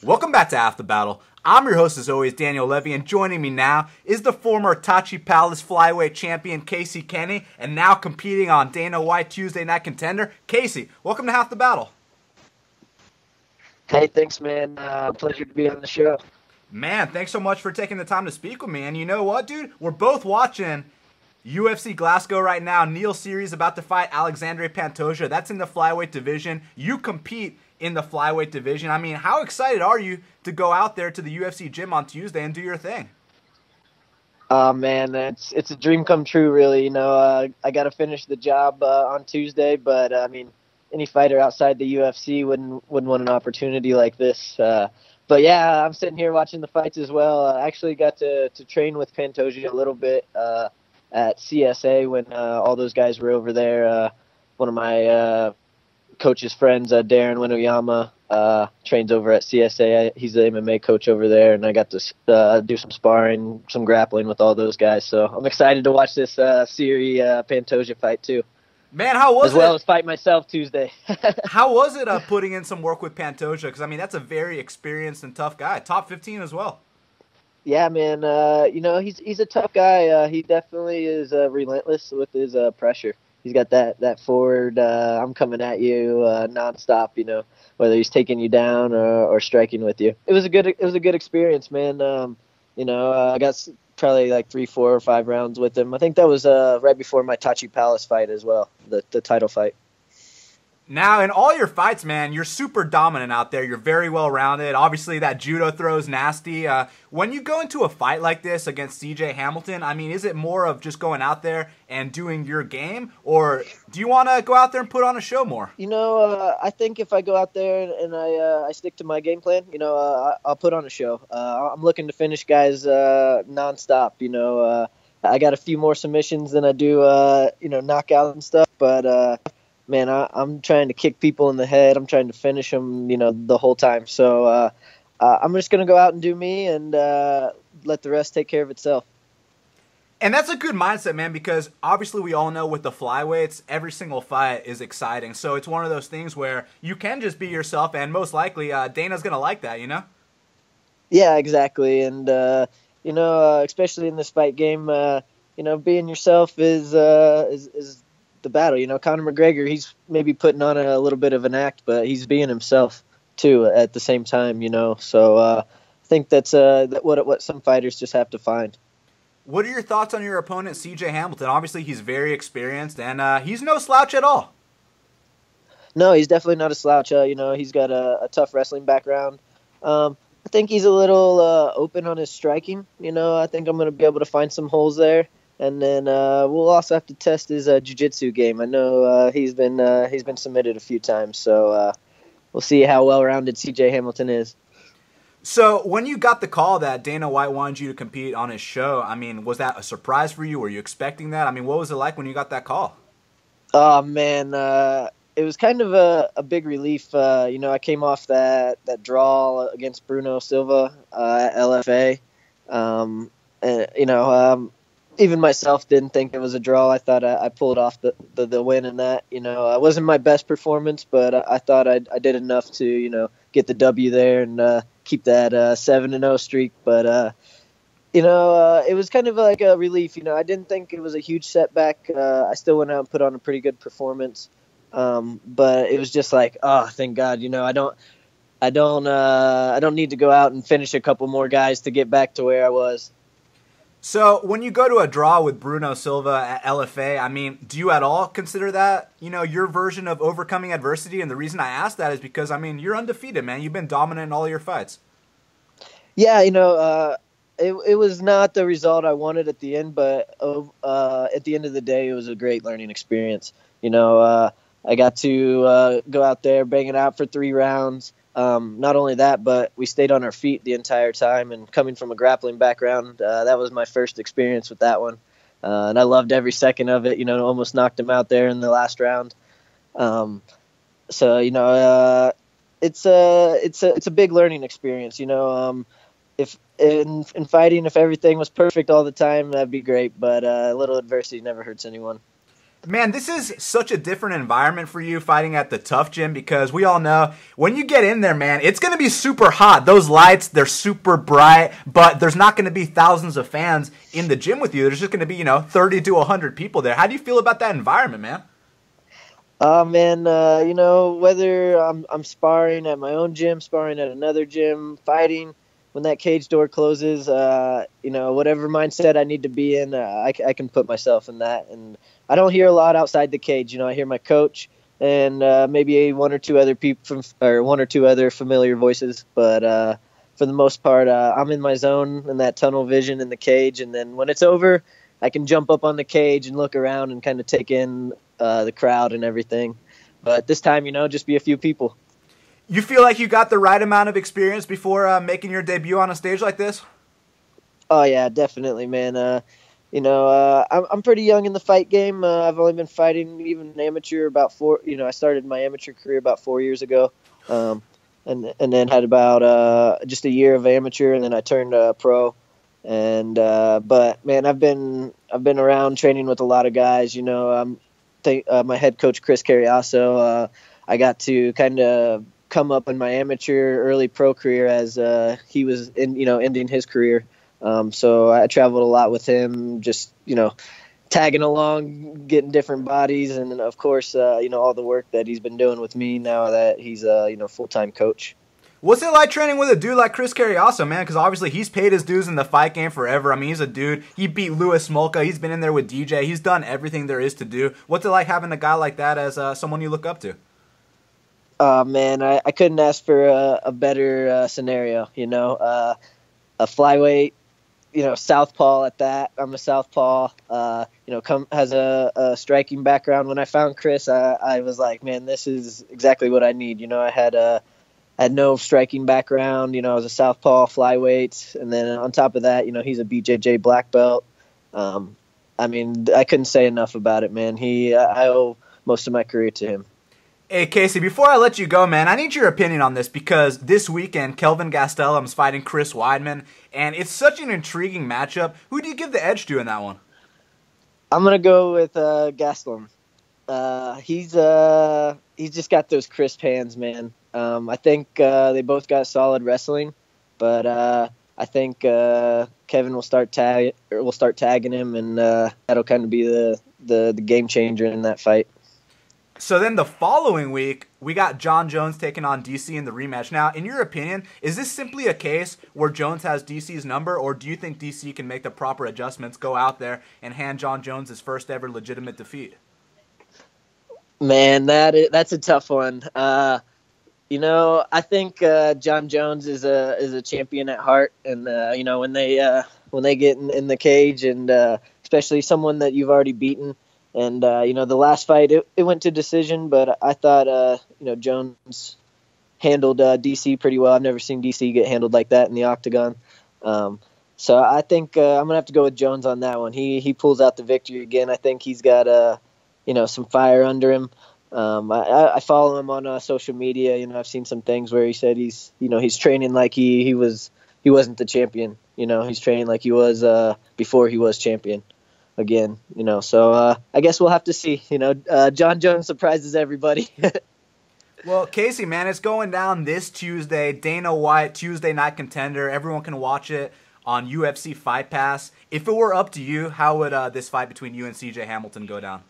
Welcome back to Half the Battle. I'm your host as always, Daniel Levi, and joining me now is the former Tachi Palace flyweight champion, Casey Kenney, and now competing on Dana White Tuesday Night Contender. Casey, welcome to Half the Battle. Hey, thanks, man. Pleasure to be on the show. Man, thanks so much for taking the time to speak with me. And you know what, dude? We're both watching UFC Glasgow right now. Neil Series about to fight Alexandre Pantoja. That's in the flyweight division. You compete in the flyweight division. I mean, how excited are you to go out there to the UFC gym on Tuesday and do your thing? Man, it's a dream come true, really. I got to finish the job on Tuesday, but I mean, any fighter outside the UFC wouldn't want an opportunity like this. But yeah, I'm sitting here watching the fights as well. I actually got to train with Pantoja a little bit at CSA when all those guys were over there. One of my coach's friends, Darren Winoyama, trains over at CSA. He's the MMA coach over there, and I got to do some sparring, some grappling with all those guys. So I'm excited to watch this Cee Pantoja fight too. Man, how was it? As well as fight myself Tuesday. How was it putting in some work with Pantoja? Because, I mean, that's a very experienced and tough guy. Top 15 as well. Yeah, man. He's a tough guy. He definitely is relentless with his pressure. He's got that forward, I'm coming at you nonstop, whether he's taking you down or striking with you. It was a good experience, man. I got probably like 3, 4, or 5 rounds with him. I think that was right before my Tachi Palace fight as well, the title fight. Now, in all your fights, man, you're super dominant out there. You're very well-rounded. Obviously, that judo throw's nasty. When you go into a fight like this against Cee Jay Hamilton, I mean, is it more of just going out there and doing your game, or do you want to go out there and put on a show more? I think if I go out there and I stick to my game plan, I'll put on a show. I'm looking to finish guys nonstop. I got a few more submissions than I do, knockout and stuff, but man, I'm trying to kick people in the head. I'm trying to finish them, the whole time. So I'm just going to go out and do me and let the rest take care of itself. And that's a good mindset, man, because obviously we all know with the flyweights, every single fight is exciting. So it's one of those things where you can just be yourself, and most likely Dana's going to like that, Yeah, exactly. And, especially in this fight game, being yourself is the battle. Conor McGregor, he's maybe putting on a little bit of an act, but he's being himself too at the same time. So I think that's what some fighters just have to find. What are your thoughts on your opponent, Cee Jay Hamilton? Obviously, he's very experienced, and he's no slouch at all. No, he's definitely not a slouch. He's got a tough wrestling background. I think he's a little open on his striking. I think I'm going to be able to find some holes there. And then we'll also have to test his jiu-jitsu game. I know he's been submitted a few times, so we'll see how well-rounded Cee Jay Hamilton is. So when you got the call that Dana White wanted you to compete on his show, I mean, was that a surprise for you? Were you expecting that? I mean, what was it like when you got that call? Oh, man, it was kind of a big relief. I came off that draw against Bruno Silva at LFA. Even myself didn't think it was a draw. I thought I pulled off the win in that. It wasn't my best performance, but I thought I did enough to, get the W there and keep that 7-0 streak. But, it was kind of like a relief. I didn't think it was a huge setback. I still went out and put on a pretty good performance. But it was just like, oh, thank God, I don't need to go out and finish a couple more guys to get back to where I was. So when you go to a draw with Bruno Silva at LFA, I mean, do you at all consider that, your version of overcoming adversity? And the reason I ask that is because, I mean, you're undefeated, man. You've been dominant in all your fights. Yeah, it was not the result I wanted at the end, but at the end of the day, it was a great learning experience. I got to go out there, bang it out for 3 rounds. Not only that, but we stayed on our feet the entire time, and coming from a grappling background, that was my first experience with that one. And I loved every second of it, almost knocked him out there in the last round. It's a big learning experience, if in fighting, if everything was perfect all the time, that'd be great, but a little adversity never hurts anyone. Man, this is such a different environment for you fighting at the Tough Gym because we all know when you get in there, man, it's going to be super hot. Those lights, they're super bright, but there's not going to be thousands of fans in the gym with you. There's just going to be, 30 to 100 people there. How do you feel about that environment, man? Man, whether I'm sparring at my own gym, sparring at another gym, fighting, when that cage door closes, whatever mindset I need to be in, I can put myself in that. And I don't hear a lot outside the cage. I hear my coach and maybe one or two other people or one or two other familiar voices. But for the most part, I'm in my zone in that tunnel vision in the cage. And then when it's over, I can jump up on the cage and look around and kind of take in the crowd and everything. But this time, just be a few people. You feel like you got the right amount of experience before making your debut on a stage like this? Oh, yeah, definitely, man. I'm pretty young in the fight game. I've only been fighting even amateur about I started my amateur career about 4 years ago. And then had about just a year of amateur, and then I turned pro. And but man, I've been around training with a lot of guys. My head coach Chris Carriasso, I got to kind of come up in my amateur early pro career as he was ending his career. So I traveled a lot with him, just tagging along, getting different bodies, and of course all the work that he's been doing with me now that he's a full-time coach. What's it like training with a dude like Chris Carriasso, man? Because obviously he's paid his dues in the fight game forever. I mean, he's a dude. He beat Louis Smolka. He's been in there with DJ. He's done everything there is to do. What's it like having a guy like that as someone you look up to? Man, I couldn't ask for a better scenario. A flyweight, southpaw at that. I'm a southpaw. Has a striking background. When I found Chris, I was like, man, this is exactly what I need. I had no striking background. I was a southpaw flyweight, and then on top of that, he's a BJJ black belt. I couldn't say enough about it, man. I owe most of my career to him. Hey, Casey, before I let you go, man, I need your opinion on this because this weekend, Kelvin Gastelum is fighting Chris Weidman, and it's such an intriguing matchup. Who do you give the edge to in that one? I'm going to go with Gastelum. He's just got those crisp hands, man. I think they both got solid wrestling, but I think Kevin will start tagging him, and that'll kind of be the game changer in that fight. So then the following week, we got John Jones taking on DC in the rematch. Now, in your opinion, is this simply a case where Jones has DC's number, or do you think DC can make the proper adjustments, go out there, and hand John Jones his first ever legitimate defeat? Man, that's a tough one. I think John Jones is a champion at heart, and when they get in the cage, and especially someone that you've already beaten. And, the last fight, it went to decision, but I thought, Jones handled DC pretty well. I've never seen DC get handled like that in the octagon. So I think I'm going to have to go with Jones on that one. He pulls out the victory again. I think he's got, some fire under him. I follow him on social media. I've seen some things where he said he's training like he wasn't the champion. He's training like he was before he was champion. Again, so I guess we'll have to see. John Jones surprises everybody. Well, Casey, man, it's going down this Tuesday. Dana White, Tuesday Night Contender. Everyone can watch it on UFC Fight Pass. If it were up to you, how would this fight between you and Cee Jay Hamilton go down?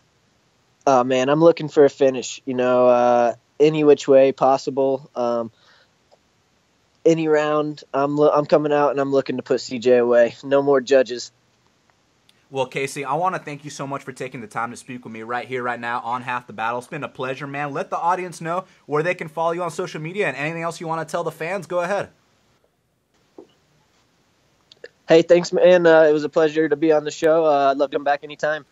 Man, I'm looking for a finish. Any which way possible. Any round, I'm coming out and I'm looking to put CJ away. No more judges. Well, Casey, I want to thank you so much for taking the time to speak with me right here, right now on Half the Battle. It's been a pleasure, man. Let the audience know where they can follow you on social media, and anything else you want to tell the fans, go ahead. Hey, thanks, man. It was a pleasure to be on the show. I'd love to come back anytime.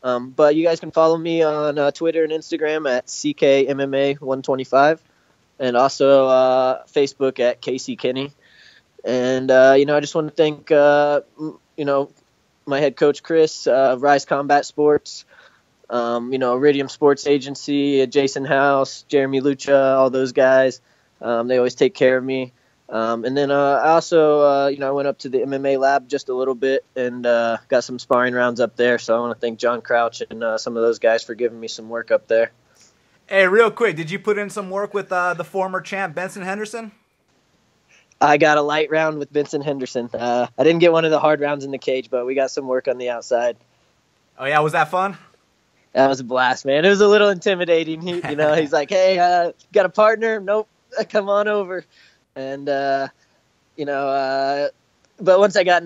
But you guys can follow me on Twitter and Instagram at CKMMA125, and also Facebook at Casey Kenney. And, I just want to thank, my head coach, Chris, Rise Combat Sports, Iridium Sports Agency, Jason House, Jeremy Lucha, all those guys. They always take care of me. And then I also, I went up to the MMA lab just a little bit and got some sparring rounds up there. So I want to thank John Crouch and some of those guys for giving me some work up there. Hey, real quick, did you put in some work with the former champ Benson Henderson? I got a light round with Benson Henderson. I didn't get one of the hard rounds in the cage, but we got some work on the outside. Oh, yeah? Was that fun? That was a blast, man. It was a little intimidating. He's like, hey, got a partner? Nope, come on over. And, but once I got,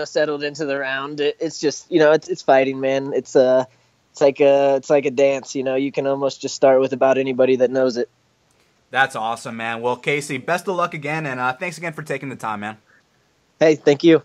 settled into the round, it's just, it's fighting, man. It's like a dance, you can almost just start with about anybody that knows it. That's awesome, man. Well, Casey, best of luck again, and thanks again for taking the time, man. Hey, thank you.